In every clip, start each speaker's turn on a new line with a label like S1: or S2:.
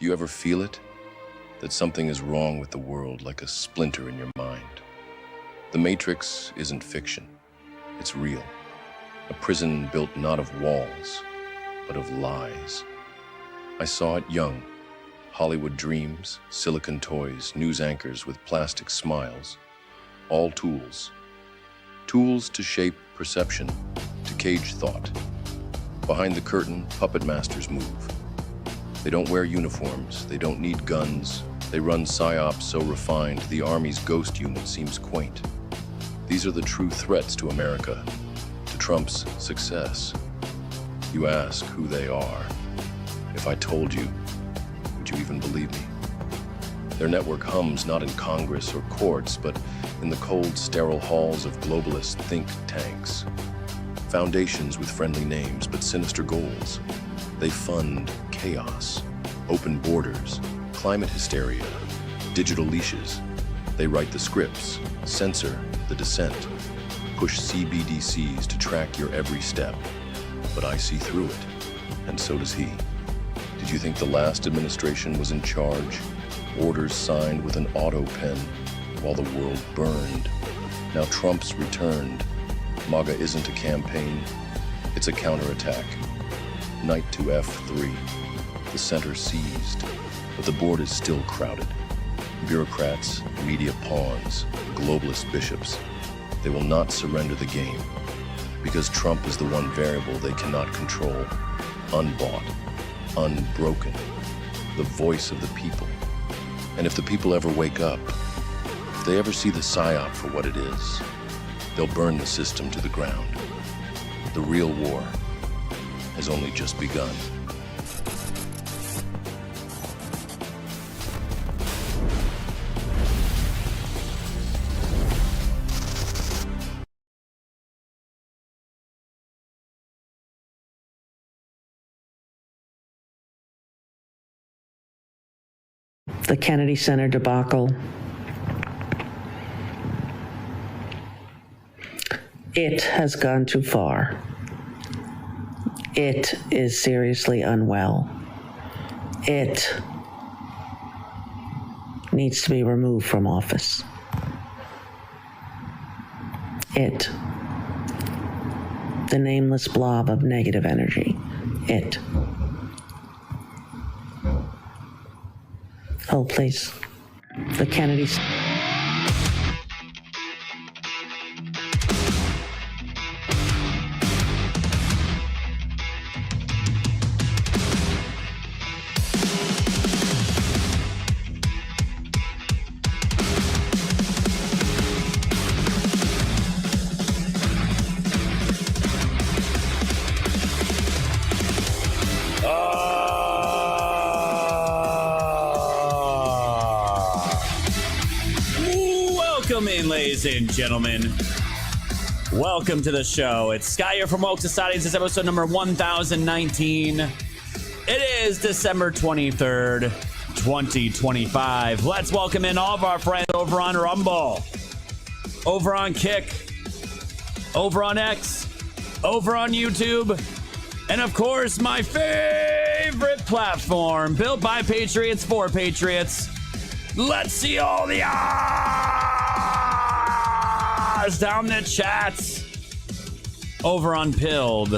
S1: Do you ever feel it? That something is wrong with the world, like a splinter in your mind. The Matrix isn't fiction. It's real. A prison built not of walls, but of lies. I saw it young. Hollywood dreams, silicon toys, news anchors with plastic smiles. All tools. Tools to shape perception, to cage thought. Behind the curtain, puppet masters move. They don't wear uniforms, they don't need guns. They run psyops so refined, the Army's ghost unit seems quaint. These are the true threats to America, to Trump's success. You ask who they are. If I told you, would you even believe me? Their network hums not in Congress or courts, but in the cold, sterile halls of globalist think tanks. Foundations with friendly names, but sinister goals. They fund chaos, open borders, climate hysteria, digital leashes. They write the scripts, censor the dissent, push CBDCs to track your every step. But I see through it, and so does he. Did you think the last administration was in charge? Orders signed with an auto pen while the world burned. Now Trump's returned. MAGA isn't a campaign, it's a counterattack. Knight to F3, the center seized, but the board is still crowded. Bureaucrats, media pawns, globalist bishops, they will not surrender the game because Trump is the one variable they cannot control, unbought, unbroken, the voice of the people. And if the people ever wake up, if they ever see the psyop for what it is, they'll burn the system to the ground. The real war has only just begun.
S2: The Kennedy Center debacle. It has gone too far. It is seriously unwell. It needs to be removed from office. It, the nameless blob of negative energy. It. Hold, please. The Kennedy.
S3: Welcome in, ladies and gentlemen. Welcome to the show. It's Sky here from Woke Society. This is episode number 1019. It is December 23rd, 2025. Let's welcome in all of our friends over on Rumble, over on Kick, over on X, over on YouTube, and of course, my favorite platform, built by Patriots for Patriots. Let's see all the ahs down the chats over on pilled.net.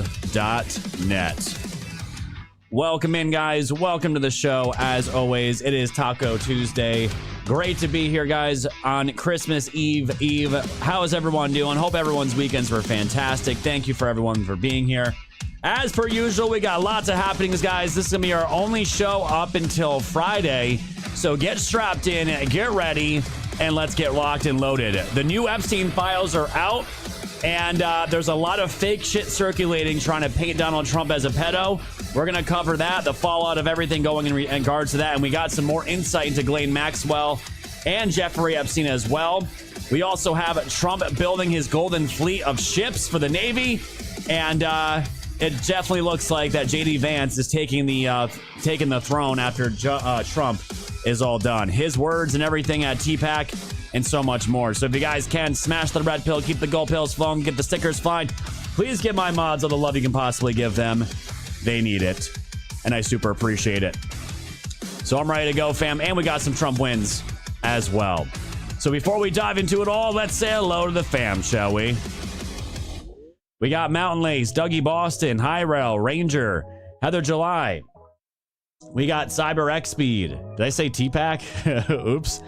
S3: Welcome in, guys. Welcome to the show. As always, it is Taco Tuesday. Great to be here, guys, on Christmas Eve. How is everyone doing? Hope everyone's weekends were fantastic. Thank you for everyone for being here. As per usual, we got lots of happenings, guys. This is going to be our only show up until Friday. So get strapped in, get ready, and let's get locked and loaded. The new Epstein files are out, and there's a lot of fake shit circulating trying to paint Donald Trump as a pedo. We're going to cover that, the fallout of everything going in regards to that, and we got some more insight into Ghislaine Maxwell and Jeffrey Epstein as well. We also have Trump building his golden fleet of ships for the Navy, and it definitely looks like that JD Vance is taking the throne after Trump is all done. His words and everything at TPAC and so much more. So if you guys can, smash the red pill, keep the gold pills flowing, get the stickers flying. Please give my mods all the love you can possibly give them. They need it, and I super appreciate it. So I'm ready to go, fam. And we got some Trump wins as well. So before we dive into it all, let's say hello to the fam, shall we? We got Mountain Lace, Dougie Boston, Hyrel, Ranger, Heather July. We got Cyber X Speed. Did I say T-Pack? Oops.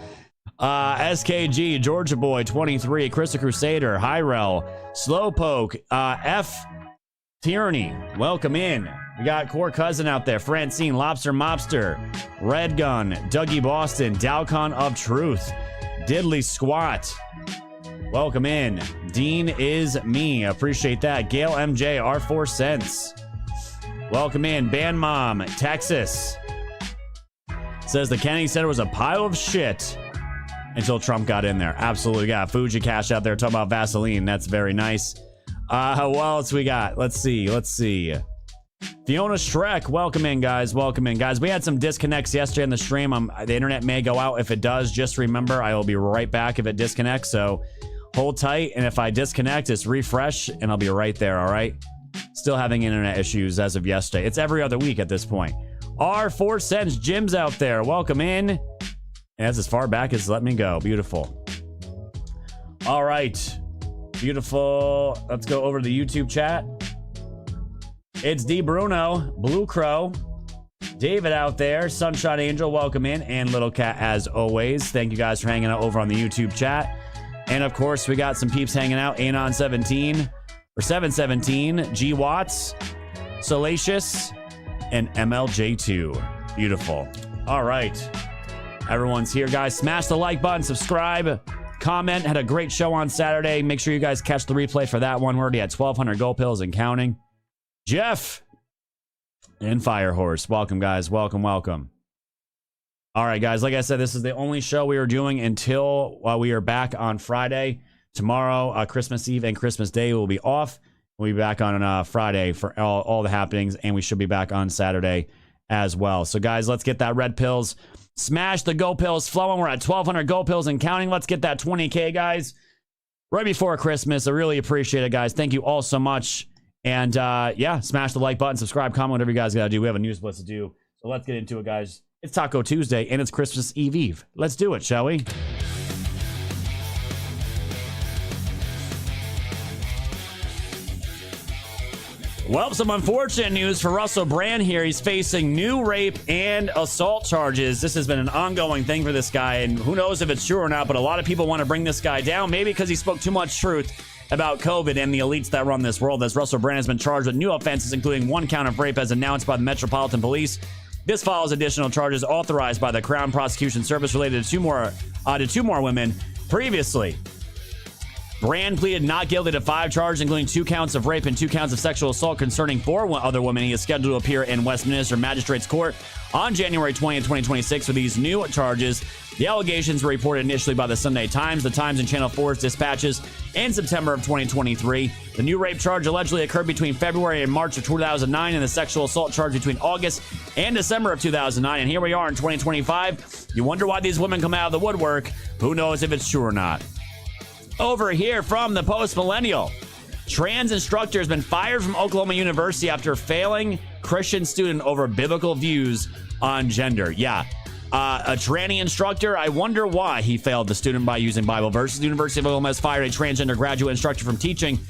S3: SKG, Georgia Boy 23, Krista Crusader, Hyrel, Slowpoke, F Tyranny. Welcome in. We got Core Cousin out there, Francine, Lobster Mobster, Red Gun, Dougie Boston, Dalcon of Truth, Diddly Squat. Welcome in. Dean is me. Appreciate that. Gail MJ, R4 Cents. Welcome in. Band Mom, Texas. Says the Kennedy Center was a pile of shit until Trump got in there. Absolutely. Got Fuji Cash out there talking about Vaseline. That's very nice. What else we got? Let's see. Fiona Shrek, welcome in, guys. Welcome in, guys. We had some disconnects yesterday on the stream. The internet may go out. If it does, just remember, I will be right back if it disconnects. So hold tight, and if I disconnect, just refresh, and I'll be right there, all right? Still having internet issues as of yesterday. It's every other week at this point. R4 Cents, Jim's out there. Welcome in. And that's as far back as let me go. Beautiful. All right. Beautiful. Let's go over to the YouTube chat. It's D. Bruno, Blue Crow, David out there, Sunshine Angel, welcome in, and Little Cat as always. Thank you guys for hanging out over on the YouTube chat. And of course, we got some peeps hanging out. Anon17 or 717, G Watts, Salacious, and MLJ2. Beautiful. All right. Everyone's here, guys. Smash the like button, subscribe, comment. Had a great show on Saturday. Make sure you guys catch the replay for that one. We're already at 1,200 gold pills and counting. Jeff and Firehorse. Welcome, guys. Welcome. All right, guys. Like I said, this is the only show we are doing until we are back on Friday. Tomorrow, Christmas Eve and Christmas Day will be off. We'll be back on Friday for all the happenings, and we should be back on Saturday as well. So, guys, let's get that red pills. Smash the gold pills flowing. We're at 1,200 gold pills and counting. Let's get that 20K, guys. Right before Christmas. I really appreciate it, guys. Thank you all so much. And yeah, smash the like button, subscribe, comment, whatever you guys gotta do. We have a news blitz to do. So let's get into it, guys. It's Taco Tuesday and it's Christmas Eve. Let's do it, shall we? Well, some unfortunate news for Russell Brand here. He's facing new rape and assault charges. This has been an ongoing thing for this guy, and who knows if it's true or not, but a lot of people want to bring this guy down, maybe because he spoke too much truth about COVID and the elites that run this world, as Russell Brand has been charged with new offenses, including 1 count of rape as announced by the Metropolitan Police. This follows additional charges authorized by the Crown Prosecution Service related to two more women previously. Brand pleaded not guilty to 5 charges, including 2 counts of rape and 2 counts of sexual assault concerning 4 other women. He is scheduled to appear in Westminster Magistrates Court on January 20th, 2026 for these new charges. The allegations were reported initially by the Sunday Times, the Times, and Channel 4's dispatches in September of 2023. The new rape charge allegedly occurred between February and March of 2009, and the sexual assault charge between August and December of 2009. And here we are in 2025. You wonder why these women come out of the woodwork. Who knows if it's true or not? Over here from the Post-Millennial, trans instructor has been fired from Oklahoma University after failing Christian student over biblical views on gender. Yeah, a tranny instructor. I wonder why he failed the student by using Bible verses. The University of Oklahoma has fired a transgender graduate instructor from teaching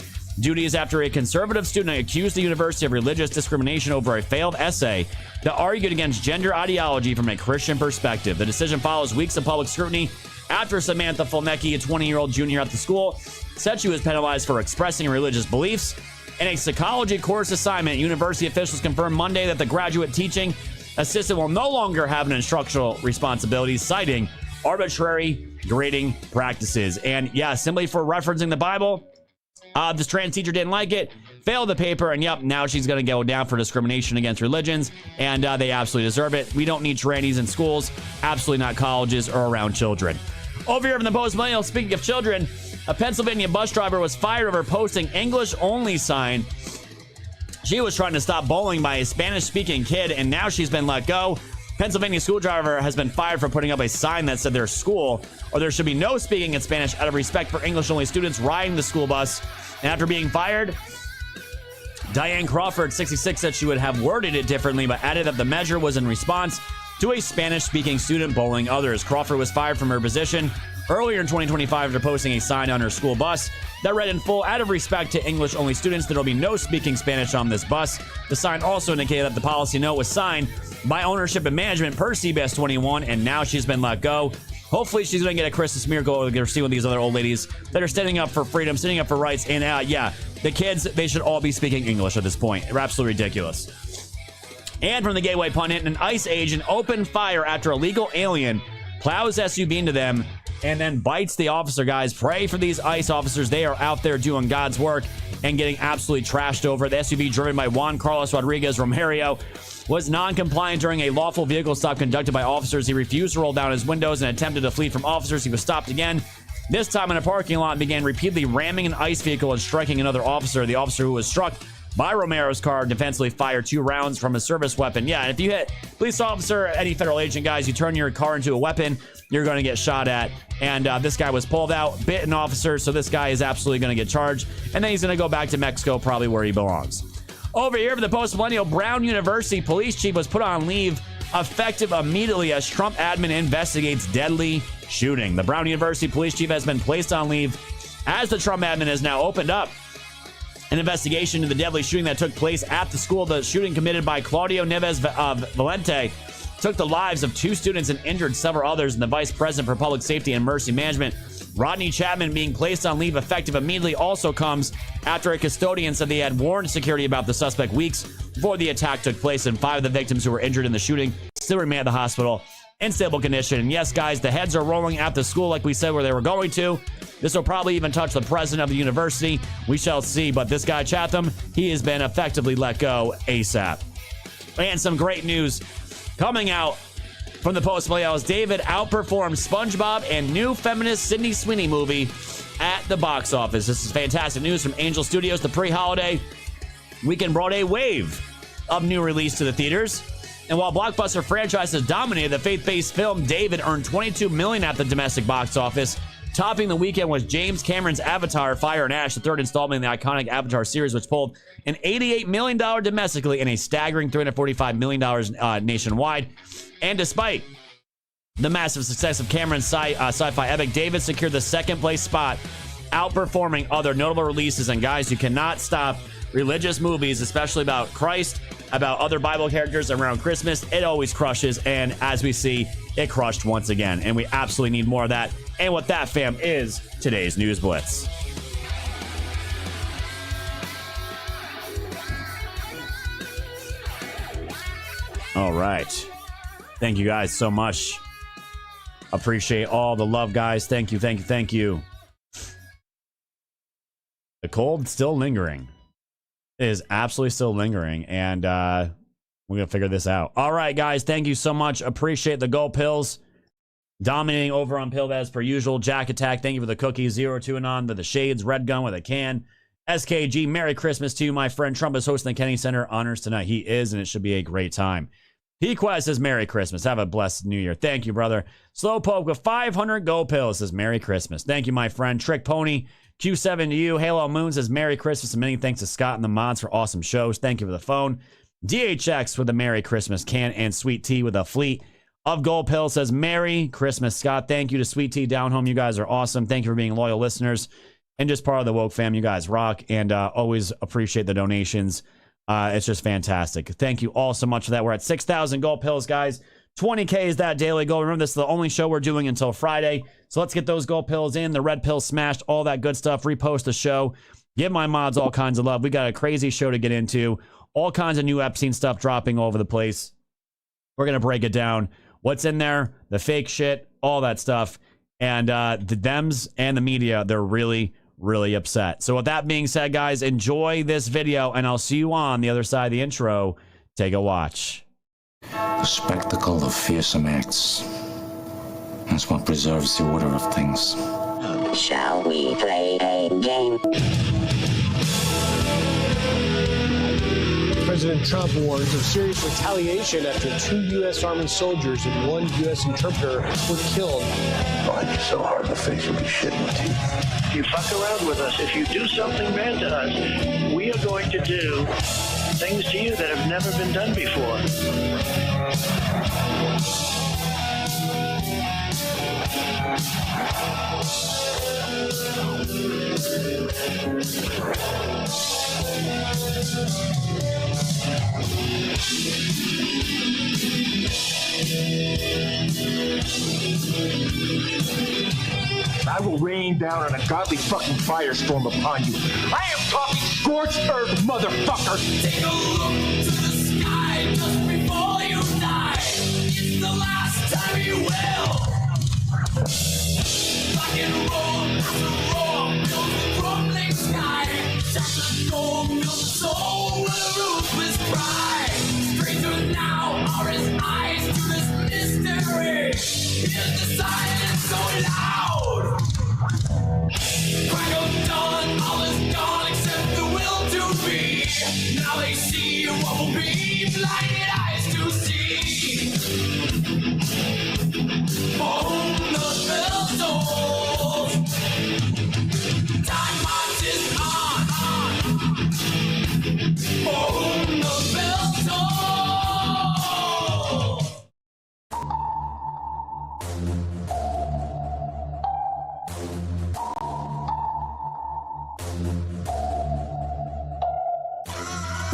S3: duties after a conservative student accused the university of religious discrimination over a failed essay that argued against gender ideology from a Christian perspective. The decision follows weeks of public scrutiny after Samantha Fulnecki, a 20-year-old junior at the school, said she was penalized for expressing religious beliefs. In a psychology course assignment, university officials confirmed Monday that the graduate teaching assistant will no longer have an instructional responsibility, citing arbitrary grading practices. And yeah, simply for referencing the Bible, this trans teacher didn't like it, failed the paper, and yep, now she's going to go down for discrimination against religions, and they absolutely deserve it. We don't need trannies in schools, absolutely not colleges or around children. Over here from the Post-Millennial, speaking of children, a Pennsylvania bus driver was fired over posting English only sign. She was trying to stop bullying by a Spanish-speaking kid, and now she's been let go. Pennsylvania school driver has been fired for putting up a sign that said their school, or there should be no speaking in Spanish out of respect for English-only students riding the school bus. And after being fired, Diane Crawford, 66, said she would have worded it differently, but added that the measure was in response to a Spanish-speaking student bowling others. Crawford was fired from her position earlier in 2025 after posting a sign on her school bus that read in full, out of respect to English-only students, there will be no speaking Spanish on this bus. The sign also indicated that the policy note was signed by ownership and management per CBS 21, and now she's been let go. Hopefully she's going to get a Christmas miracle or see one of these other old ladies that are standing up for freedom, standing up for rights, and yeah, the kids, they should all be speaking English at this point. They're absolutely ridiculous. And from the Gateway Pundit, an ICE agent opened fire after a legal alien plows SUV into them and then bites the officer. Guys, pray for these ICE officers. They are out there doing God's work and getting absolutely trashed over. The SUV, driven by Juan Carlos Rodriguez Romario, was non-compliant during a lawful vehicle stop conducted by officers. He refused to roll down his windows and attempted to flee from officers. He was stopped again, this time in a parking lot, and began repeatedly ramming an ICE vehicle and striking another officer. The officer who was struck by Romero's car defensively fired 2 rounds from a service weapon. Yeah, and if you hit police officer, any federal agent, guys, you turn your car into a weapon, you're going to get shot at. And this guy was pulled out, bit an officer, so this guy is absolutely going to get charged. And then he's going to go back to Mexico, probably where he belongs. Over here for the post-millennial, Brown University police chief was put on leave effective immediately as Trump admin investigates deadly shooting. The Brown University police chief has been placed on leave as the Trump admin has now opened up an investigation into the deadly shooting that took place at the school. The shooting committed by Claudio Neves Valente took the lives of 2 students and injured several others. And the vice president for public safety and emergency management, Rodney Chapman, being placed on leave effective immediately also comes after a custodian said they had warned security about the suspect weeks before the attack took place, and 5 of the victims who were injured in the shooting still remain at the hospital in stable condition. And yes, guys, the heads are rolling at the school like we said where they were going to. This will probably even touch the president of the university. We shall see. But this guy, Chatham, he has been effectively let go ASAP. And some great news coming out from the Post-Millennials. David outperformed SpongeBob and new feminist Sydney Sweeney movie at the box office. This is fantastic news from Angel Studios. The pre-holiday weekend brought a wave of new release to the theaters. And while blockbuster franchises dominated, the faith-based film David earned $22 million at the domestic box office. Topping the weekend was James Cameron's Avatar: Fire and Ash, the 3rd installment in the iconic Avatar series, which pulled an $88 million domestically and a staggering $345 million nationwide. And despite the massive success of Cameron's sci-fi epic, David secured the 2nd place spot, outperforming other notable releases. And guys, you cannot stop religious movies, especially about Christ, about other Bible characters around Christmas. It always crushes, and as we see, it crushed once again, and we absolutely need more of that. And what that, fam, is today's News Blitz. All right. Thank you guys so much. Appreciate all the love, guys. Thank you, thank you, thank you. The cold still lingering. It is absolutely still lingering, and we're going to figure this out. All right, guys, thank you so much. Appreciate the Gold Pills. Dominating over on Pill as per usual. Jack Attack, thank you for the cookies. 02 Anon for the shades. Red Gun with a can. SKG, Merry Christmas to you, my friend. Trump is hosting the Kennedy Center Honors tonight. He is, and it should be a great time. P-Quest says Merry Christmas. Have a blessed New Year. Thank you, brother. Slowpoke with 500 Gold Pills says Merry Christmas. Thank you, my friend. Trick Pony, Q7 to you. Halo Moon says Merry Christmas, and many thanks to Scott and the mods for awesome shows. Thank you for the phone. DHX with a Merry Christmas can, and Sweet Tea with a fleet of Gold Pill says Merry Christmas, Scott. Thank you to Sweet Tea Down Home. You guys are awesome. Thank you for being loyal listeners and just part of the Woke fam. You guys rock, and always appreciate the donations. It's just fantastic. Thank you all so much for that. We're at 6,000 Gold Pills, guys. 20K is that daily goal. Remember, this is the only show we're doing until Friday. So let's get those Gold Pills in, the red pill smashed, all that good stuff. Repost the show. Give my mods all kinds of love. We got a crazy show to get into. All kinds of new Epstein stuff dropping all over the place. We're going to break it down. What's in there, the fake shit, all that stuff. And the Dems and the media, they're really, really upset. So with that being said, guys, enjoy this video, and I'll see you on the other side of the intro. Take a watch.
S4: The spectacle of fearsome acts is what preserves the order of things.
S5: Shall we play a game?
S6: President Trump warns of serious retaliation after 2 U.S. Army soldiers and 1 U.S. interpreter were killed.
S7: Find you so hard in the face you'll be shitting with teeth.
S8: If you fuck around with us, if you do something bad to us, we are going to do things to you that have never been done before.
S9: I will rain down an ungodly fucking firestorm upon you. I am talking scorched earth, motherfucker!
S10: Take a look to the sky just before you die. It's the last time you will. Rock and roll, after roar, build the crumbling sky. Shout the door, build the soul where the ruthless cry. Stranger now are his eyes to this mystery. Here's the silence so loud. Crack of dawn, all is gone except the will to be. Now they see what will be, blinded eyes to see. Home the bell tolls. Time marches on. Home the bell tolls.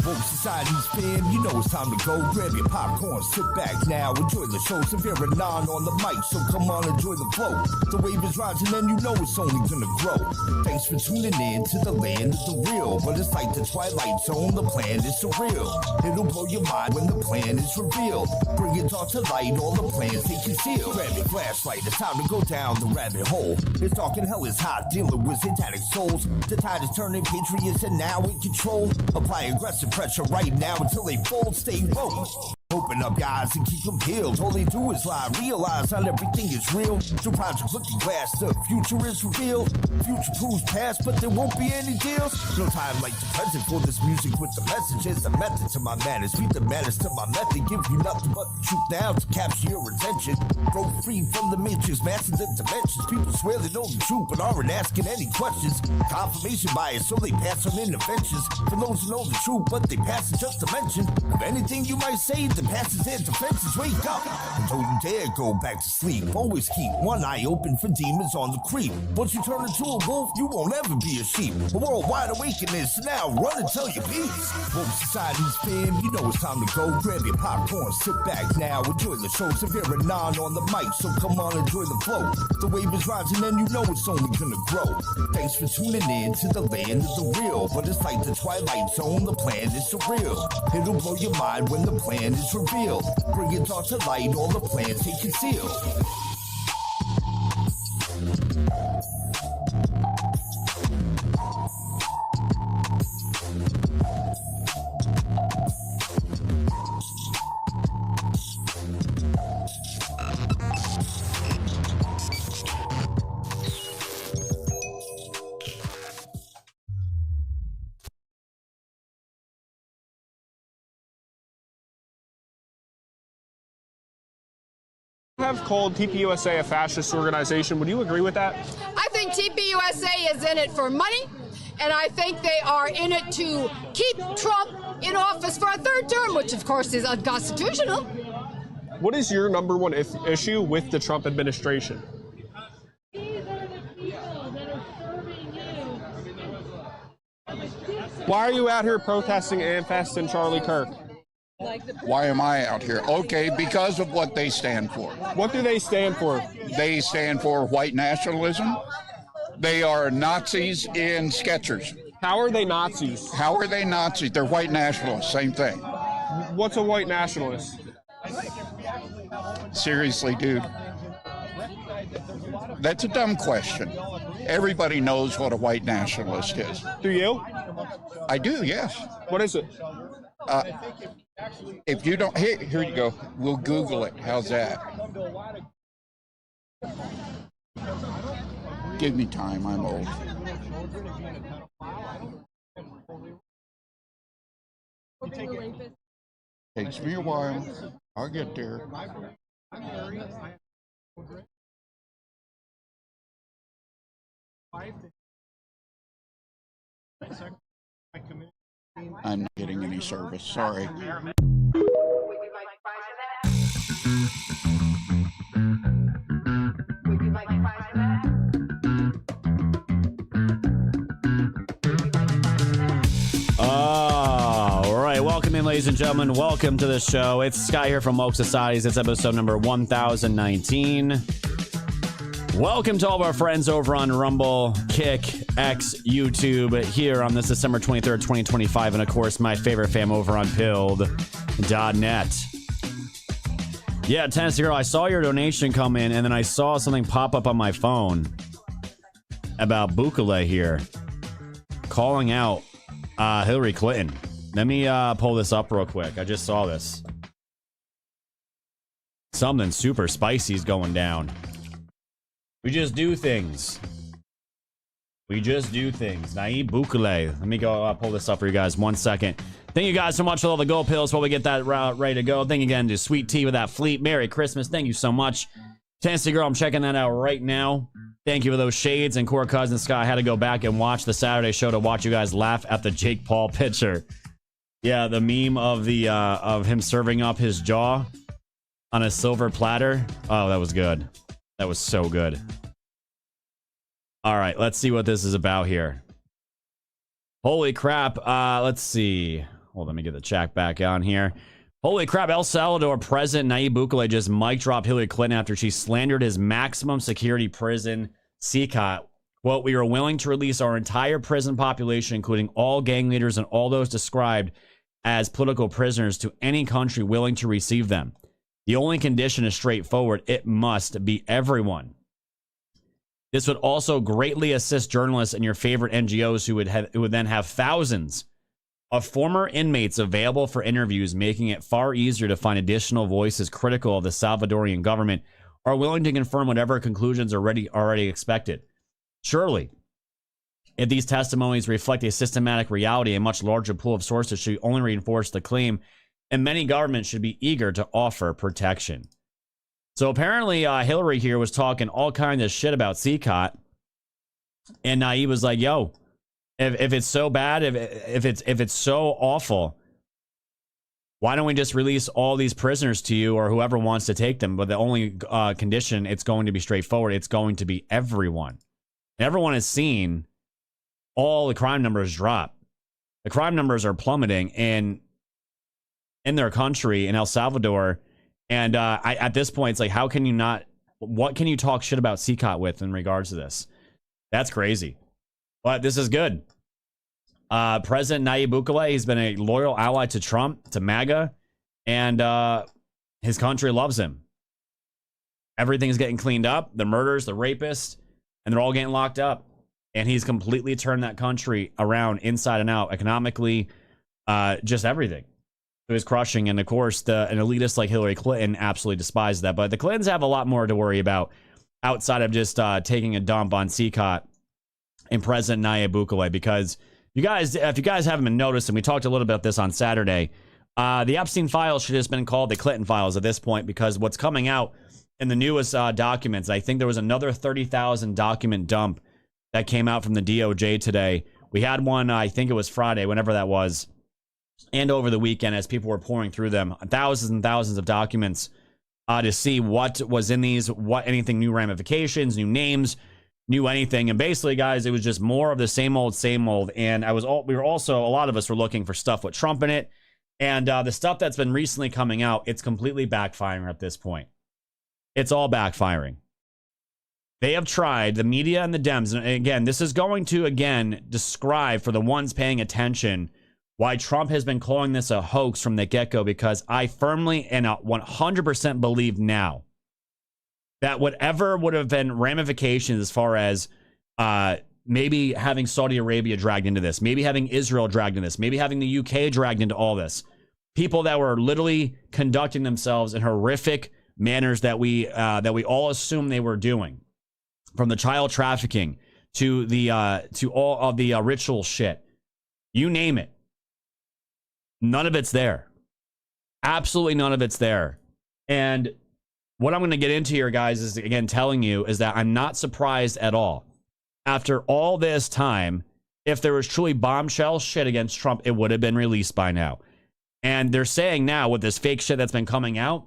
S11: Woke Society's fan, you know it's time to go. Grab your popcorn, sit back now, enjoy the show. Severe and non on the mic, so come on, enjoy the flow. The wave is rising and you know it's only gonna grow. Thanks for tuning in to the land of the real. But it's like the Twilight Zone, the plan is surreal. It'll blow your mind when the plan is revealed. Bring it all to light, all the plans they conceal. Grab your flashlight, it's time to go down the rabbit hole. It's dark and hell is hot, dealing with satanic souls. The tide is turning, patriots are now in control. Apply aggressive pressure right now until they fold, stay woke. Open up your eyes and keep them peeled. All they do is lie, realize not everything is real. Through Project Looking Glass, the future is revealed. Future proves past, but there won't be any deals. No time like the present for this music with the message. It's the method to my madness, beat the madness to my method. Give you nothing but the truth now to capture your attention. Broke free from the matrix, master the dimensions. People swear they know the truth, but aren't asking any questions. Confirmation bias, so they pass on interventions. For those who know the truth, but they pass it just to mention. Of anything you might say, the passes their defenses, wake up. And don't you dare go back to sleep. Always keep one eye open for demons on the creep. Once you turn into a wolf, you won't ever be a sheep. A worldwide awakening, so now run and tell your peace. Woke Society's fan, you know it's time to go. Grab your popcorn, sit back now, enjoy the show. Severe and non on the mic, so come on, enjoy the flow. The wave is rising and you know it's only gonna grow. Thanks for tuning in to the land of the real. But it's like the Twilight Zone, the plan is surreal. It'll blow your mind when the plan is revealed. Bring it all to light, all the plans they conceal.
S6: Have called TPUSA a fascist organization. Would you agree with that?
S12: I think TPUSA is in it for money, and I think they are in it to keep Trump in office for a third term, which of course is unconstitutional.
S6: What is your number one issue with the Trump administration? Why are you out here protesting AmFest and Charlie Kirk?
S13: Why am I out here? Okay, because of what they stand for.
S6: What do they stand for?
S13: They stand for white nationalism. They are Nazis in Skechers.
S6: How are they Nazis?
S13: How are they Nazis? They're white nationalists, same thing.
S6: What's a white nationalist?
S13: Seriously, dude. That's a dumb question. Everybody knows what a white nationalist is.
S6: Do you?
S13: I do, yes.
S6: What is it?
S13: If you don't, here you go. We'll Google it. How's that? Give me time. I'm old. Takes me a while. I'll get there. I'm not getting any service. Sorry.
S3: ladies and gentlemen. Welcome to the show. It's Sky here from Woke Societies. It's episode number 1019. Welcome to all of our friends over on Rumble, Kick, X, YouTube, here on this December 23rd, 2025. And of course, my favorite fam over on Pilled.net. Yeah, Tennessee Girl, I saw your donation come in, and then I saw something pop up on my phone about Bukele here, calling out Hillary Clinton. Let me pull this up real quick. I just saw this. Something super spicy is going down. We just do things. We just do things. Nayib Bukele. Let me go pull this up for you guys. 1 second. Thank you guys so much for all the gold pills while we get that route ready to go. Thank you again to Sweet Tea with that fleet. Merry Christmas. Thank you so much. Tennessee Girl, I'm checking that out right now. Thank you for those shades. And Core Cousin Sky, I had to go back and watch the Saturday show to watch you guys laugh at the Jake Paul picture. Yeah, the meme of the of him serving up his jaw on a silver platter. Oh, that was good. That was so good. All right, let's see what this is about here. Holy crap. Let's see. Hold on, let me get the chat back on here. Holy crap, El Salvador President Nayib Bukele just mic dropped Hillary Clinton after she slandered his maximum security prison, CCOT. Quote, we are willing to release our entire prison population, including all gang leaders and all those described as political prisoners, to any country willing to receive them. The only condition is straightforward. It must be everyone. This would also greatly assist journalists and your favorite NGOs who would then have thousands of former inmates available for interviews, making it far easier to find additional voices critical of the Salvadorian government or willing to confirm whatever conclusions are already expected. Surely, if these testimonies reflect a systematic reality, a much larger pool of sources should only reinforce the claim, and many governments should be eager to offer protection. So apparently Hillary here was talking all kinds of shit about CCOT, and Nayib was like, yo, if it's so bad, if it's so awful, why don't we just release all these prisoners to you or whoever wants to take them? But the only condition, it's going to be straightforward. It's going to be everyone. Everyone has seen all the crime numbers drop. The crime numbers are plummeting in their country, in El Salvador. And at this point, it's like, how can you not, what can you talk shit about CCOT with in regards to this? That's crazy. But this is good. President Nayib Bukele, he's been a loyal ally to Trump, to MAGA, and his country loves him. Everything's getting cleaned up. The murders, the rapists, and they're all getting locked up. And he's completely turned that country around inside and out, economically, just everything. It was crushing. And of course, an elitist like Hillary Clinton absolutely despises that. But the Clintons have a lot more to worry about outside of just taking a dump on CCOT and President Nayib Bukele. Because if you guys haven't been noticing, we talked a little bit about this on Saturday. The Epstein files should have just been called the Clinton files at this point, because what's coming out in the newest documents, I think there was another 30,000 document dump that came out from the DOJ today. We had one, I think it was Friday, whenever that was, and over the weekend as people were pouring through them, thousands and thousands of documents to see what was in these, what anything, new ramifications, new names, new anything. And basically, guys, it was just more of the same old, same old. And a lot of us were looking for stuff with Trump in it. And the stuff that's been recently coming out, it's completely backfiring at this point. It's all backfiring. They have tried, the media and the Dems, and again, this is going to, describe for the ones paying attention why Trump has been calling this a hoax from the get-go, because I firmly and 100% believe now that whatever would have been ramifications as far as maybe having Saudi Arabia dragged into this, maybe having Israel dragged into this, maybe having the UK dragged into all this, people that were literally conducting themselves in horrific manners that we all assume they were doing, from the child trafficking to all of the ritual shit, you name it. None of it's there. Absolutely none of it's there. And what I'm going to get into here, guys, is again telling you is that I'm not surprised at all. After all this time, if there was truly bombshell shit against Trump, it would have been released by now. And they're saying now with this fake shit that's been coming out,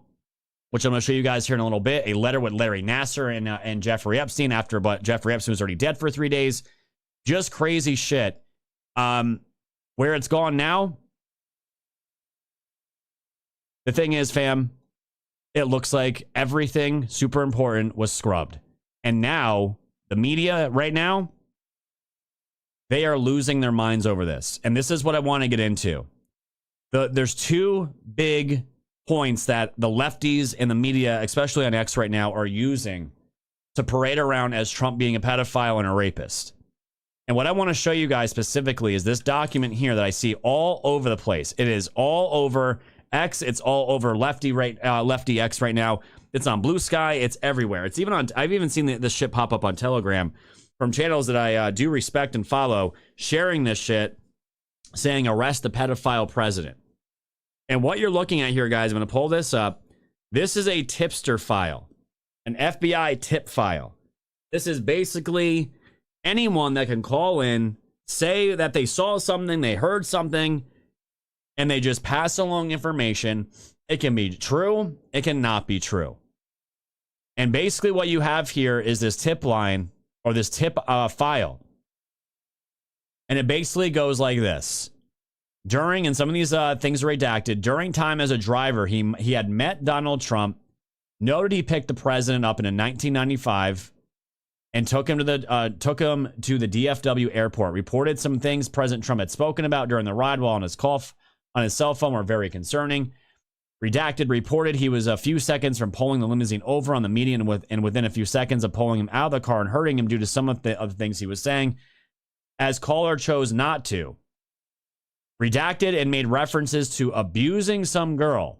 S3: which I'm going to show you guys here in a little bit, a letter with Larry Nassar and Jeffrey Epstein but Jeffrey Epstein was already dead for 3 days. Just crazy shit. Where it's gone now, The thing is, fam, it looks like everything super important was scrubbed. And now, the media right now, they are losing their minds over this. And this is what I want to get into. There's two big points that the lefties and the media, especially on X right now, are using to parade around as Trump being a pedophile and a rapist. And what I want to show you guys specifically is this document here that I see all over the place. It is all over X. It's all over lefty X right now. It's on Blue Sky. It's everywhere. It's even on. I've even seen this shit pop up on Telegram from channels that I do respect and follow, sharing this shit, saying arrest the pedophile president. And what you're looking at here, guys, I'm going to pull this up. This is a tipster file, an FBI tip file. This is basically anyone that can call in, say that they saw something, they heard something, and they just pass along information. It can be true, it cannot be true. And basically what you have here is this tip line, or this tip file. And it basically goes like this. During, and some of these things are redacted, during time as a driver, he had met Donald Trump, noted he picked the president up in 1995, and took him to the DFW airport. Reported some things President Trump had spoken about during the ride while on his cell phone were very concerning. Redacted, reported he was a few seconds from pulling the limousine over on the median and within a few seconds of pulling him out of the car and hurting him due to some of the other things he was saying, as caller chose not to. Redacted and made references to abusing some girl.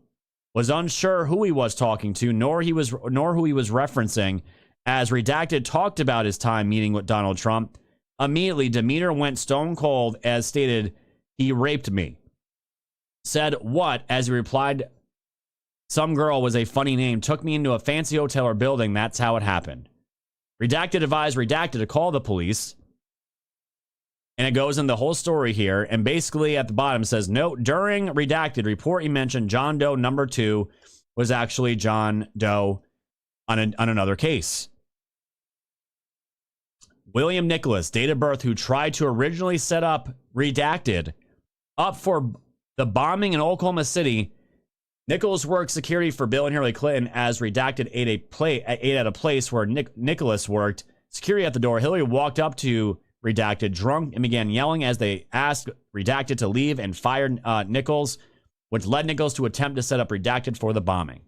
S3: Was unsure who he was talking to, nor who he was referencing. As Redacted talked about his time meeting with Donald Trump, immediately demeanor went stone cold as stated, he raped me. Said what as he replied, some girl was a funny name, took me into a fancy hotel or building, that's how it happened. Redacted advised Redacted to call the police. And it goes in the whole story here. And basically at the bottom says, note, during Redacted report, he mentioned John Doe number 2 was actually John Doe on another case. William Nicholas, date of birth, who tried to originally set up Redacted up for the bombing in Oklahoma City. Nicholas worked security for Bill and Hillary Clinton as Redacted ate at a place where Nicholas worked. Security at the door. Hillary walked up to Redacted drunk and began yelling as they asked Redacted to leave and fired Nichols, which led Nichols to attempt to set up Redacted for the bombing.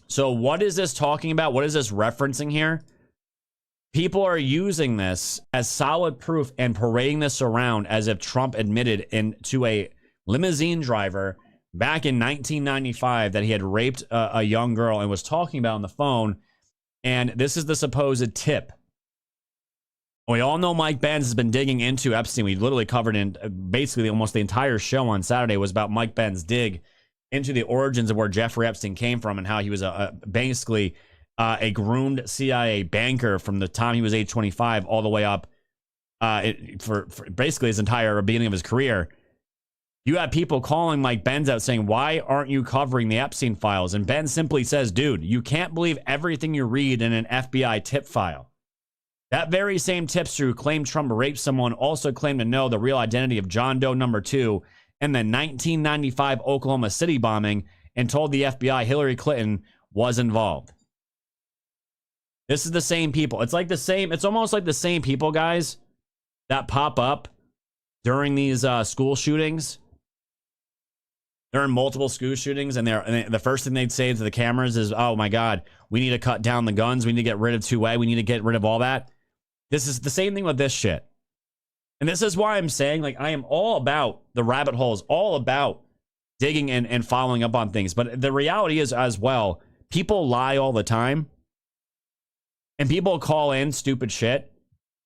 S3: So what is this talking about? What is this referencing here? People are using this as solid proof and parading this around as if Trump admitted to a limousine driver back in 1995 that he had raped a young girl and was talking about on the phone. And this is the supposed tip. We all know Mike Benz has been digging into Epstein. We literally covered in basically almost the entire show on Saturday was about Mike Benz dig into the origins of where Jeffrey Epstein came from and how he was basically a groomed CIA banker from the time he was age 25 all the way up for basically his entire beginning of his career. You have people calling Mike Benz out saying, why aren't you covering the Epstein files? And Ben simply says, dude, you can't believe everything you read in an FBI tip file. That very same tipster who claimed Trump raped someone also claimed to know the real identity of John Doe number 2 in the 1995 Oklahoma City bombing and told the FBI Hillary Clinton was involved. This is the same people. It's almost like the same people, guys, that pop up during these school shootings. There are multiple school shootings, and the first thing they'd say to the cameras is, oh my God, we need to cut down the guns. We need to get rid of 2A. We need to get rid of all that. This is the same thing with this shit. And this is why I'm saying, like, I am all about the rabbit holes, all about digging and following up on things. But the reality is as well, people lie all the time. And people call in stupid shit.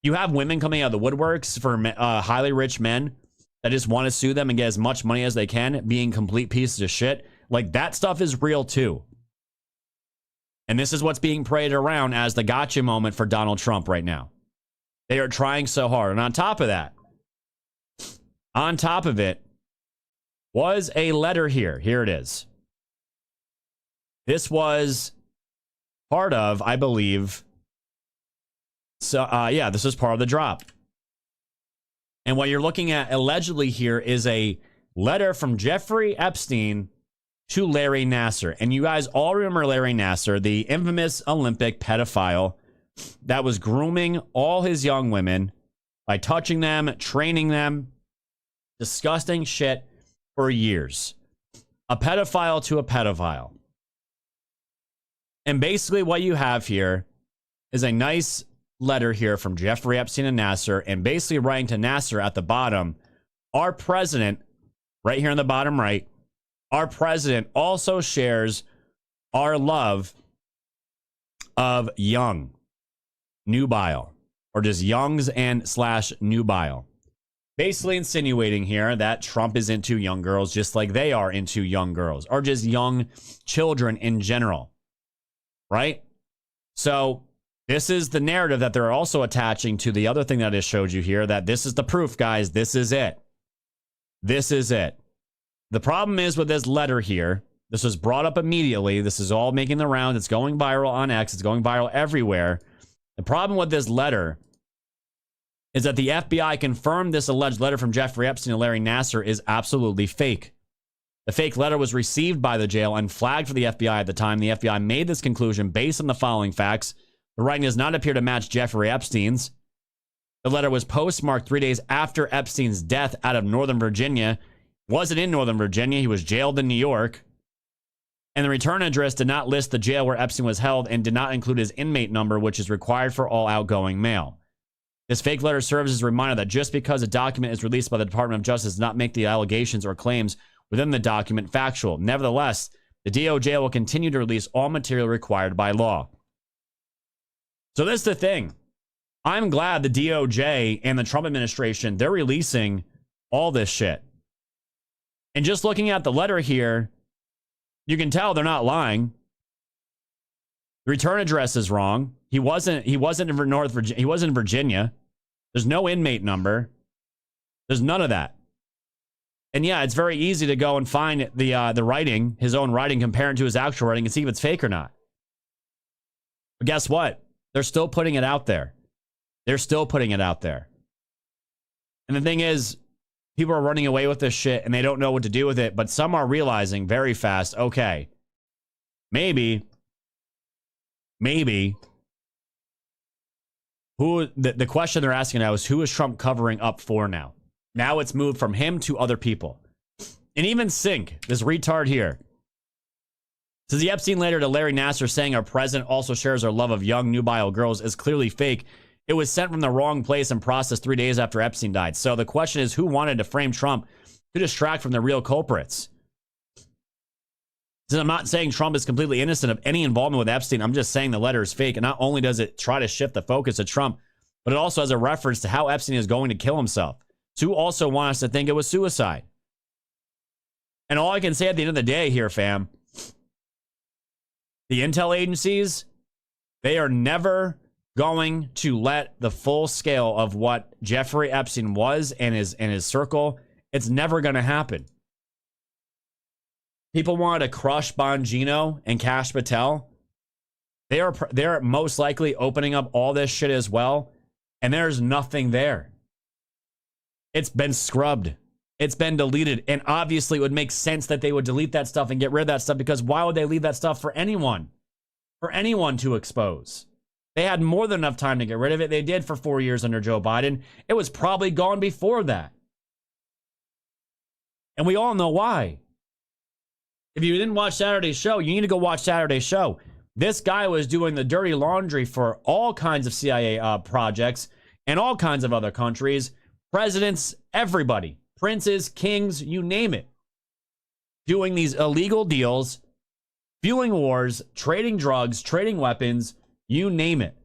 S3: You have women coming out of the woodworks for highly rich men that just want to sue them and get as much money as they can, being complete pieces of shit. Like, that stuff is real too. And this is what's being paraded around as the gotcha moment for Donald Trump right now. They are trying so hard. And on top of that, on top of it, was a letter here. Here it is. This was part of, I believe, so yeah, this is part of the drop. And what you're looking at allegedly here is a letter from Jeffrey Epstein to Larry Nassar. And you guys all remember Larry Nassar, the infamous Olympic pedophile that was grooming all his young women by touching them, training them, disgusting shit for years. A pedophile to a pedophile. And basically what you have here is a nice letter here from Jeffrey Epstein and Nassar, and basically writing to Nassar at the bottom, our president, right here in the bottom right, our president also shares our love of young, nubile, or just youngs and / nubile. Basically insinuating here that Trump is into young girls just like they are into young girls, or just young children in general, right? So this is the narrative that they're also attaching to the other thing that I just showed you here, that this is the proof, guys. This is it. This is it. The problem is with this letter here, this was brought up immediately. This is all making the rounds. It's going viral on X. It's going viral everywhere. The problem with this letter is that the FBI confirmed this alleged letter from Jeffrey Epstein and Larry Nassar is absolutely fake. The fake letter was received by the jail and flagged for the FBI at the time. The FBI made this conclusion based on the following facts. The writing does not appear to match Jeffrey Epstein's. The letter was postmarked 3 days after Epstein's death out of Northern Virginia. Wasn't in Northern Virginia. He was jailed in New York. And the return address did not list the jail where Epstein was held and did not include his inmate number, which is required for all outgoing mail. This fake letter serves as a reminder that just because a document is released by the Department of Justice does not make the allegations or claims within the document factual. Nevertheless, the DOJ will continue to release all material required by law. So this is the thing. I'm glad the DOJ and the Trump administration, they're releasing all this shit. And just looking at the letter here, you can tell they're not lying. The return address is wrong. He wasn't in North Virginia. He wasn't in Virginia. There's no inmate number. There's none of that. And yeah, it's very easy to go and find the writing, his own writing, compare it to his actual writing and see if it's fake or not. But guess what? They're still putting it out there. They're still putting it out there. And the thing is, people are running away with this shit and they don't know what to do with it, but some are realizing very fast, okay, maybe the question they're asking now is, who is Trump covering up for now? Now it's moved from him to other people. And even Sink, this retard here, says the Epstein letter to Larry Nassar saying our president also shares our love of young, nubile girls is clearly fake. It was sent from the wrong place and processed 3 days after Epstein died. So the question is, who wanted to frame Trump to distract from the real culprits? I'm not saying Trump is completely innocent of any involvement with Epstein. I'm just saying the letter is fake. And not only does it try to shift the focus of Trump, but it also has a reference to how Epstein is going to kill himself. To also want us to think it was suicide. And all I can say at the end of the day here, fam, the intel agencies, they are never going to let the full scale of what Jeffrey Epstein was and his circle, it's never going to happen. People wanted to crush Bongino and Kash Patel. They're most likely opening up all this shit as well, and there's nothing there. It's been scrubbed. It's been deleted, and obviously it would make sense that they would delete that stuff and get rid of that stuff, because why would they leave that stuff for anyone? For anyone to expose? They had more than enough time to get rid of it. They did for 4 years under Joe Biden. It was probably gone before that. And we all know why. If you didn't watch Saturday's show, you need to go watch Saturday's show. This guy was doing the dirty laundry for all kinds of CIA projects and all kinds of other countries, presidents, everybody, princes, kings, you name it. Doing these illegal deals, fueling wars, trading drugs, trading weapons, you name it.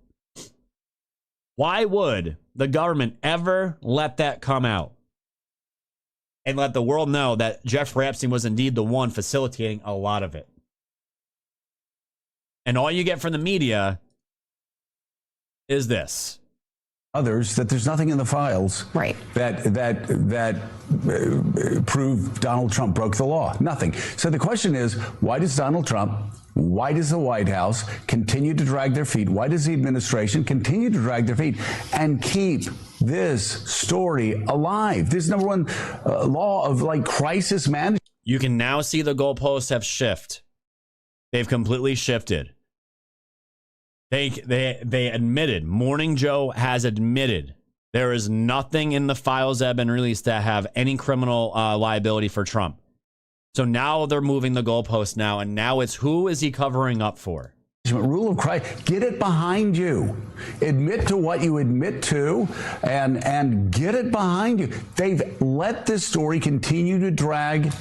S3: Why would the government ever let that come out and let the world know that Jeffrey Epstein was indeed the one facilitating a lot of it? And all you get from the media is this.
S14: Others, that there's nothing in the files that prove Donald Trump broke the law. Nothing. So the question is, why does Donald Trump, why does the White House continue to drag their feet? Why does the administration continue to drag their feet and keep this story alive? This is number one law of crisis management.
S3: you can now see the goalposts have shifted. They've completely shifted. They admitted, Morning Joe has admitted, there is nothing in the files that have been released that have any criminal liability for Trump. So now they're moving the goalpost now, and now it's who is he covering up for?
S14: Rule of Christ, get it behind you. Admit to what you admit to, and get it behind you. They've let this story continue to drag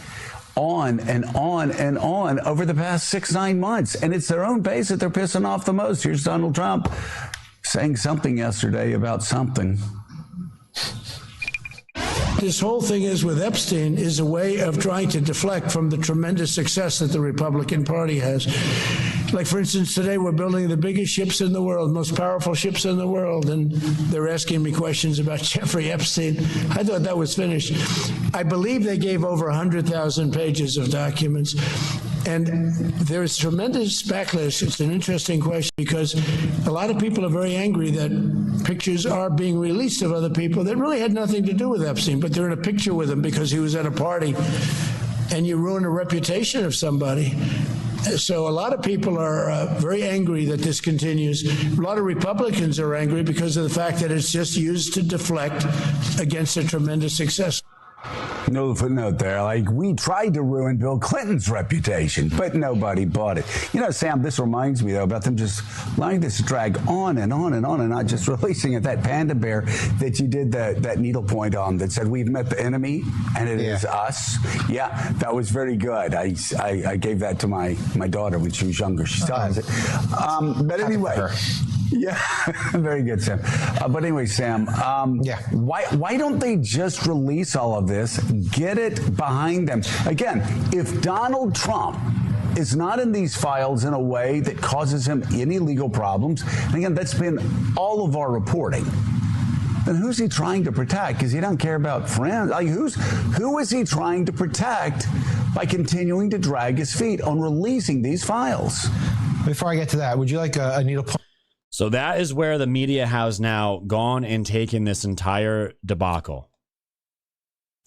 S14: on and on and on over the past 6-9 months, and it's their own base that they're pissing off the most. Here's Donald Trump saying something yesterday about something.
S15: This whole thing is with Epstein is a way of trying to deflect from the tremendous success that the Republican Party has. Like, for instance, today we're building the biggest ships in the world, most powerful ships in the world, and they're asking me questions about Jeffrey Epstein. I thought that was finished. I believe they gave over 100,000 pages of documents. And there's tremendous backlash. It's an interesting question because a lot of people are very angry that pictures are being released of other people that really had nothing to do with Epstein, but they're in a picture with him because he was at a party, and you ruin a reputation of somebody. So a lot of people are very angry that this continues. A lot of Republicans are angry because of the fact that it's just used to deflect against a tremendous success.
S14: No footnote there. Like, we tried to ruin Bill Clinton's reputation, but nobody bought it. You know, Sam, this reminds me, though, about them just letting this drag on and on and on and not just releasing it. That panda bear that you did that needlepoint on that said, we've met the enemy and it is us. Yeah, that was very good. I gave that to my daughter when she was younger. She still has it. But anyway. Yeah, very good, Sam. But anyway, Sam, why don't they just release all of this, get it behind them? Again, if Donald Trump is not in these files in a way that causes him any legal problems, and again, that's been all of our reporting, then who's he trying to protect? Because he don't care about friends. Like, who is he trying to protect by continuing to drag his feet on releasing these files?
S16: Before I get to that, would you like a needlepoint?
S3: So that is where the media has now gone and taken this entire debacle.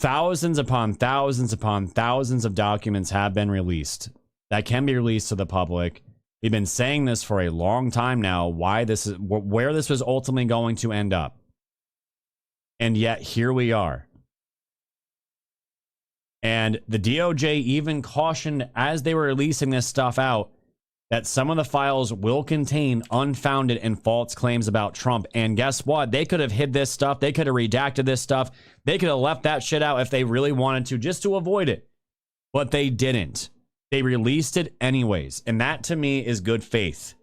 S3: Thousands upon thousands upon thousands of documents have been released that can be released to the public. We've been saying this for a long time now, where this was ultimately going to end up. And yet here we are. And the DOJ even cautioned as they were releasing this stuff out that some of the files will contain unfounded and false claims about Trump. And guess what? They could have hid this stuff. They could have redacted this stuff. They could have left that shit out if they really wanted to, just to avoid it. But they didn't. They released it anyways. And that, to me, is good faith.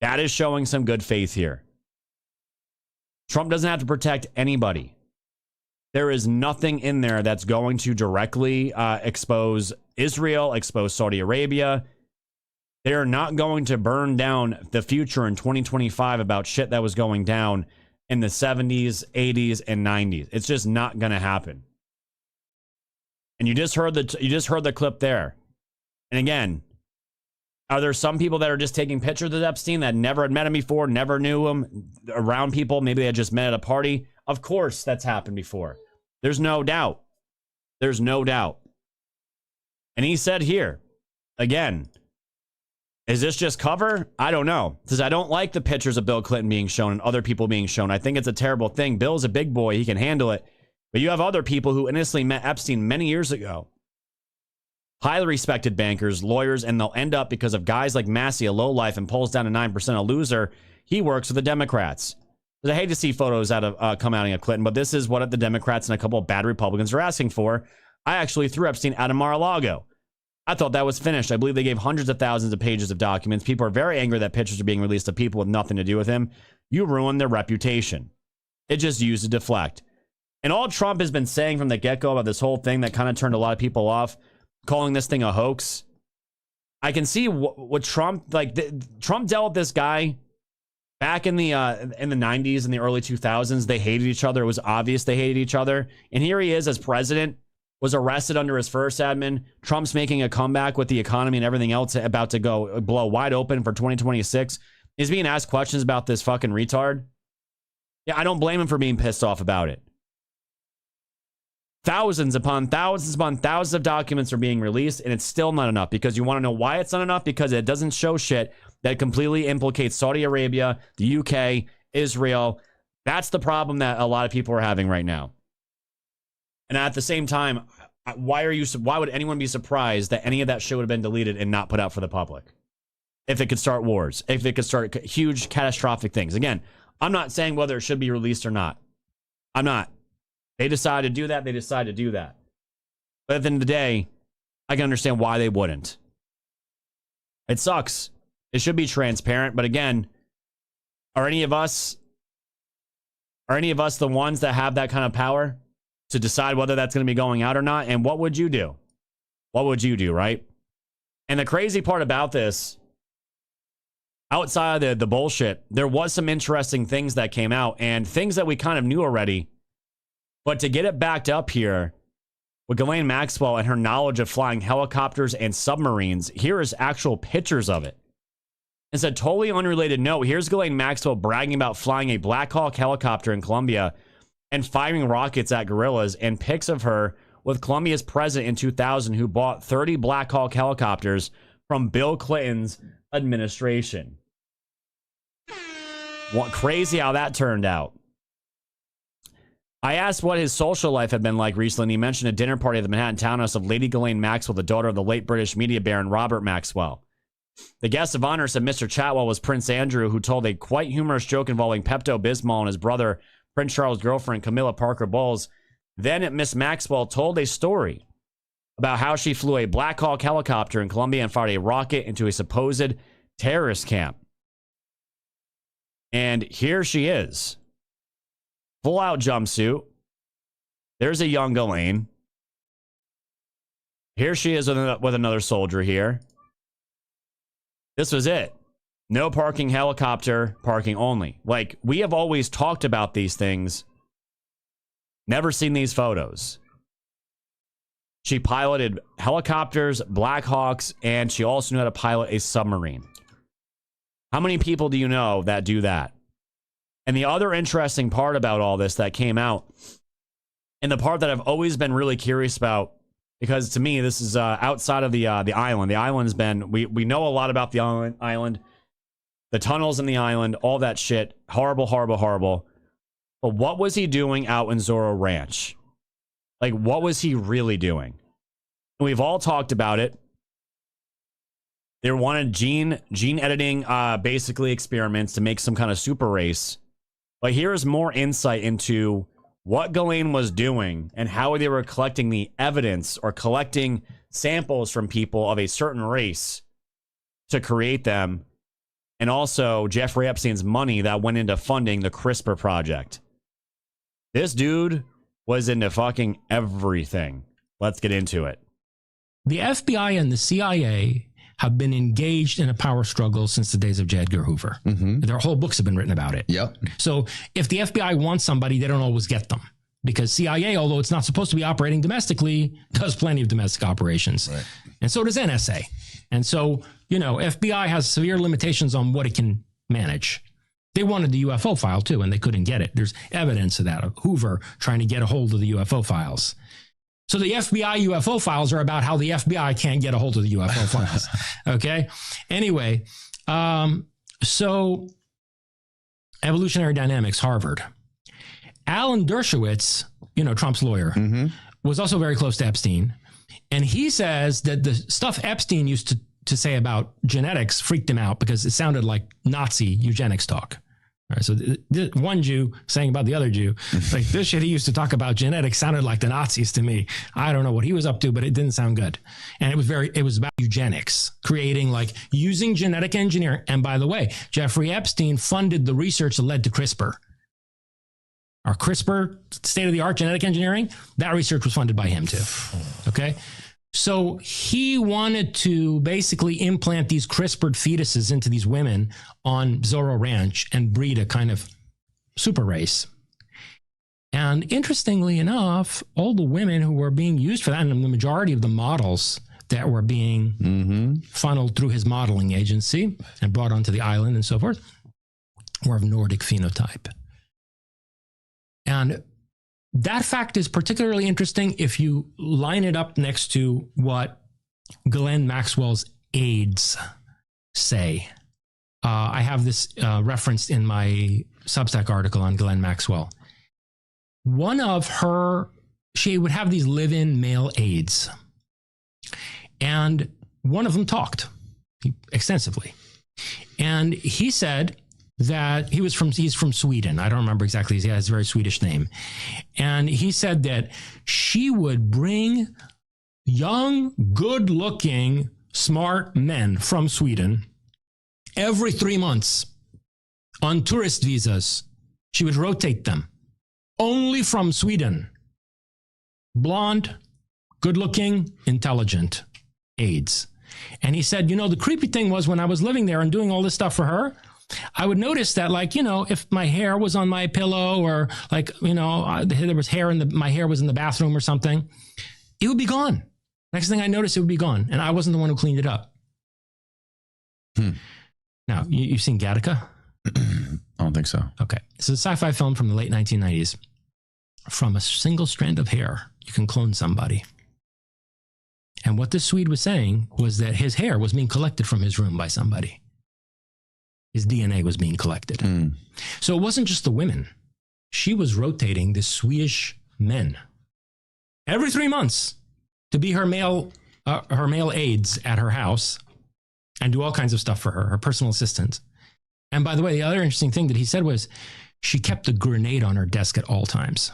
S3: That is showing some good faith here. Trump doesn't have to protect anybody. There is nothing in there that's going to directly expose Israel, expose Saudi Arabia. They are not going to burn down the future in 2025 about shit that was going down in the 70s, 80s, and 90s. It's just not going to happen. And you just heard the clip there. And again, are there some people that are just taking pictures of Epstein that never had met him before, never knew him, around people? Maybe they had just met at a party. Of course, that's happened before. There's no doubt. There's no doubt. And he said here, again, is this just cover? I don't know. Because I don't like the pictures of Bill Clinton being shown and other people being shown. I think it's a terrible thing. Bill's a big boy. He can handle it. But you have other people who innocently met Epstein many years ago. Highly respected bankers, lawyers, and they'll end up because of guys like Massey, a lowlife, and pulls down to 9%, a loser. He works with the Democrats. I hate to see photos come out of Clinton, but this is what the Democrats and a couple of bad Republicans are asking for. I actually threw Epstein out of Mar-a-Lago. I thought that was finished. I believe they gave hundreds of thousands of pages of documents. People are very angry that pictures are being released of people with nothing to do with him. You ruined their reputation. It just used to deflect. And all Trump has been saying from the get-go about this whole thing that kind of turned a lot of people off, calling this thing a hoax. I can see what Trump, Trump dealt with this guy back in the 90s and the early 2000s. They hated each other. It was obvious they hated each other. And here he is as president, was arrested under his first admin. Trump's making a comeback with the economy and everything else about to go blow wide open for 2026. He's being asked questions about this fucking retard. Yeah, I don't blame him for being pissed off about it. thousands upon thousands of documents are being released, and it's still not enough. Because you want to know why it's not enough? Because it doesn't show shit that completely implicates Saudi Arabia, the UK, Israel. That's the problem that a lot of people are having right now. And at the same time, why would anyone be surprised that any of that shit would have been deleted and not put out for the public? If it could start wars, if it could start huge catastrophic things. Again, I'm not saying whether it should be released or not. I'm not. They decide to do that. They decide to do that. But at the end of the day, I can understand why they wouldn't. It sucks. It should be transparent. But again, are any of us the ones that have that kind of power to decide whether that's going to be going out or not? And what would you do? What would you do, right? And the crazy part about this, outside of the bullshit, there was some interesting things that came out and things that we kind of knew already. But to get it backed up here with Ghislaine Maxwell and her knowledge of flying helicopters and submarines, here is actual pictures of it. It's a totally unrelated note. Here's Ghislaine Maxwell bragging about flying a Black Hawk helicopter in Colombia and firing rockets at guerrillas, and pics of her with Colombia's president in 2000 who bought 30 Black Hawk helicopters from Bill Clinton's administration. What crazy how that turned out. I asked what his social life had been like recently, and he mentioned a dinner party at the Manhattan townhouse of Lady Ghislaine Maxwell, the daughter of the late British media baron Robert Maxwell. The guest of honor said Mr. Chatwell was Prince Andrew, who told a quite humorous joke involving Pepto-Bismol and his brother, Prince Charles' girlfriend, Camilla Parker Bowles. Then Miss Maxwell told a story about how she flew a Black Hawk helicopter in Colombia and fired a rocket into a supposed terrorist camp. And here she is. Full-out jumpsuit. There's a young Ghislaine. Here she is with another soldier here. This was it. No parking, helicopter, parking only. Like, we have always talked about these things. Never seen these photos. She piloted helicopters, Black Hawks, and she also knew how to pilot a submarine. How many people do you know that do that? And the other interesting part about all this that came out, and the part that I've always been really curious about, because to me, this is outside of the island. The island's been, we know a lot about the island, the tunnels in the island, all that shit. Horrible, horrible, horrible. But what was he doing out in Zorro Ranch? Like, what was he really doing? And we've all talked about it. They wanted gene editing, basically experiments to make some kind of super race. But here's more insight into what Ghislaine was doing and how they were collecting the evidence or collecting samples from people of a certain race to create them. And also Jeffrey Epstein's money that went into funding the CRISPR project. This dude was into fucking everything. Let's get into it.
S17: The FBI and the CIA have been engaged in a power struggle since the days of J. Edgar Hoover. Their whole books have been written about it.
S18: Yep.
S17: So if the FBI wants somebody, they don't always get them. Because CIA, although it's not supposed to be operating domestically, does plenty of domestic operations. Right. And so does NSA. And so, you know, FBI has severe limitations on what it can manage. They wanted the UFO file too, and they couldn't get it. There's evidence of that, of Hoover trying to get a hold of the UFO files. So the FBI UFO files are about how the FBI can't get a hold of the UFO files. Okay. Anyway, so evolutionary dynamics, Harvard. Alan Dershowitz, you know, Trump's lawyer, was also very close to Epstein. And he says that the stuff Epstein used to say about genetics freaked him out because it sounded like Nazi eugenics talk. All right, so one Jew saying about the other Jew, like this shit he used to talk about genetics sounded like the Nazis to me. I don't know what he was up to, but it didn't sound good. And it was about eugenics, creating like using genetic engineering. And by the way, Jeffrey Epstein funded the research that led to CRISPR. Our CRISPR, state-of-the-art genetic engineering, that research was funded by him too. Okay. So he wanted to basically implant these CRISPRed fetuses into these women on Zorro Ranch and breed a kind of super race. And interestingly enough, all the women who were being used for that, and the majority of the models that were being funneled through his modeling agency and brought onto the island and so forth, were of Nordic phenotype. And that fact is particularly interesting if you line it up next to what Ghislaine Maxwell's aides say. I have this referenced in my Substack article on Ghislaine Maxwell. One of her, she would have these live-in male aides, and one of them talked extensively. And he said that he's from Sweden. I don't remember exactly. He has a very Swedish name. And he said that she would bring young, good-looking, smart men from Sweden every 3 months on tourist visas. She would rotate them only from Sweden. Blonde, good-looking, intelligent aides. And he said, the creepy thing was when I was living there and doing all this stuff for her, I would notice that, if my hair was on my pillow or there was hair my hair was in the bathroom or something, it would be gone. Next thing I noticed, it would be gone. And I wasn't the one who cleaned it up. Now, you've seen Gattaca?
S18: I don't think so.
S17: Okay. It's a sci-fi film from the late 1990s. From a single strand of hair, you can clone somebody. And what this Swede was saying was that his hair was being collected from his room by somebody. His DNA was being collected. So it wasn't just the women. She was rotating the Swedish men every 3 months to be her male aides at her house and do all kinds of stuff for her personal assistant. And by the way, the other interesting thing that he said was she kept a grenade on her desk at all times.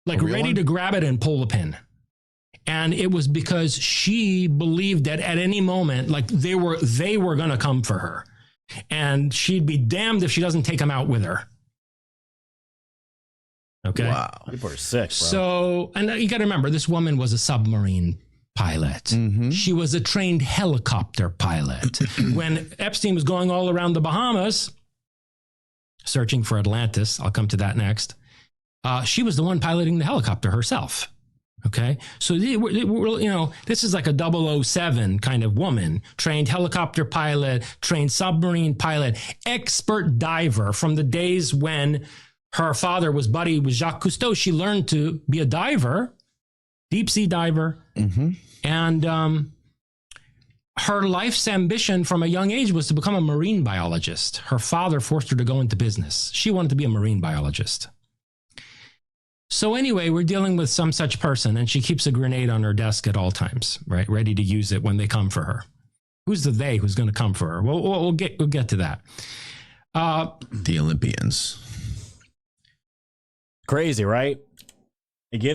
S17: Ready to grab it and pull the pin. And it was because she believed that at any moment, they were going to come for her. And she'd be damned if she doesn't take them out with her. Okay?
S3: Wow. People are sick, bro.
S17: So, and you got to remember, this woman was a submarine pilot. Mm-hmm. She was a trained helicopter pilot. When Epstein was going all around the Bahamas, searching for Atlantis, I'll come to that next, she was the one piloting the helicopter herself. Okay, so this is like a 007 kind of woman, trained helicopter pilot, trained submarine pilot, expert diver from the days when her father was buddy with Jacques Cousteau. She learned to be a diver, deep sea diver. Mm-hmm. And her life's ambition from a young age was to become a marine biologist. Her father forced her to go into business. She wanted to be a marine biologist. So anyway, we're dealing with some such person, and she keeps a grenade on her desk at all times, right? Ready to use it when they come for her. Who's the they who's going to come for her? Well, we'll get to that.
S18: The Olympians.
S3: Crazy, right? It gives